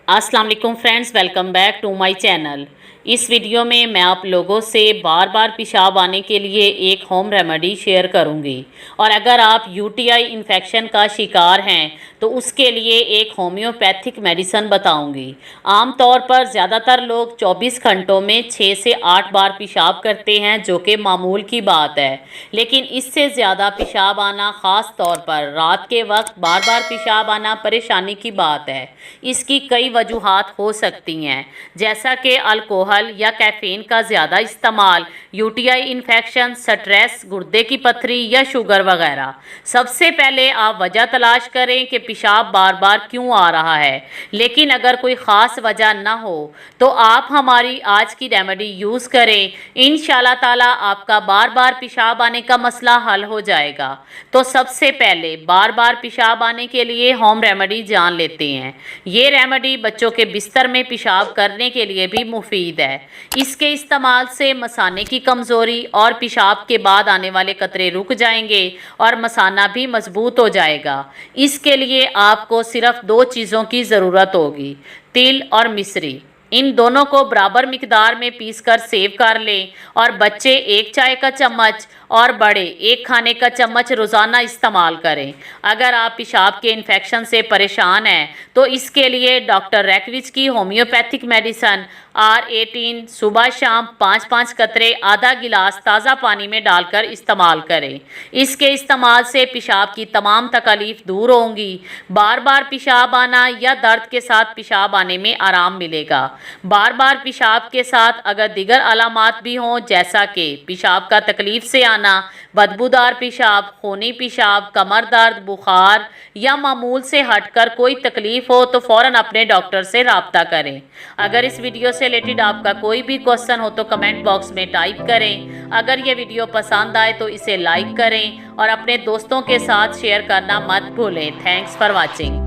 अस्सलाम वालेकुम friends, welcome back to my channel. इस वीडियो में मैं आप लोगों से बार बार पेशाब आने के लिए एक होम रेमेडी शेयर करूंगी। और अगर आप यूटीआई इन्फेक्शन का शिकार हैं तो उसके लिए एक होम्योपैथिक मेडिसिन बताऊंगी। आमतौर पर ज़्यादातर लोग 24 घंटों में 6 से 8 बार पेशाब करते हैं, जो कि मामूल की बात है। लेकिन इससे ज़्यादा पेशाब आना, ख़ास तौर पर रात के वक्त बार बार पेशाब आना, परेशानी की बात है। इसकी कई वजूहात हो सकती हैं, जैसा कि अल्कोहल या कैफीन का ज़्यादा इस्तेमाल, यूटीआई इन्फेक्शन, स्ट्रेस, गुर्दे की पथरी या शुगर वगैरह। सबसे पहले आप वजह तलाश करें कि पेशाब बार बार क्यों आ रहा है। लेकिन अगर कोई ख़ास वजह ना हो तो आप हमारी आज की रेमेडी यूज़ करें। इंशाल्लाह ताला आपका बार बार पेशाब आने का मसला हल हो जाएगा। तो सबसे पहले बार बार पेशाब आने के लिए होम रेमेडी जान लेते हैं। ये रेमेडी बच्चों के बिस्तर में पेशाब करने के लिए भी मुफीद है। इसके इस्तेमाल से मसाने की कमज़ोरी और पेशाब के बाद आने वाले कतरे रुक जाएंगे और मसाना भी मजबूत हो जाएगा। इसके लिए आपको सिर्फ 2 चीज़ों की ज़रूरत होगी, तिल और मिश्री। इन दोनों को बराबर मिकदार में पीसकर सेव कर लें और बच्चे 1 चाय का चम्मच और बड़े 1 खाने का चम्मच रोज़ाना इस्तेमाल करें। अगर आप पेशाब के इन्फेक्शन से परेशान हैं तो इसके लिए डॉक्टर रैकविच की होम्योपैथिक मेडिसिन R18 सुबह शाम 5-5 कतरे आधा गिलास ताज़ा पानी में डालकर इस्तेमाल करें। इसके इस्तेमाल से पेशाब की तमाम तकलीफ़ दूर होंगी। बार बार पेशाब आना या दर्द के साथ पेशाब आने में आराम मिलेगा। बार बार पेशाब के साथ अगर दीगर अलामात भी हों, जैसा कि पेशाब का तकलीफ़ से आना, बदबूदार पेशाब, खूनी पेशाब, कमर दर्द, बुखार या मामूल से हटकर कोई तकलीफ़ हो तो फ़ौरन अपने डॉक्टर से रब्ता करें। अगर इस वीडियो से रिलेटेड आपका कोई भी क्वेश्चन हो तो कमेंट बॉक्स में टाइप करें। अगर ये वीडियो पसंद आए तो इसे लाइक करें और अपने दोस्तों के साथ शेयर करना मत भूलें। Thanks for watching.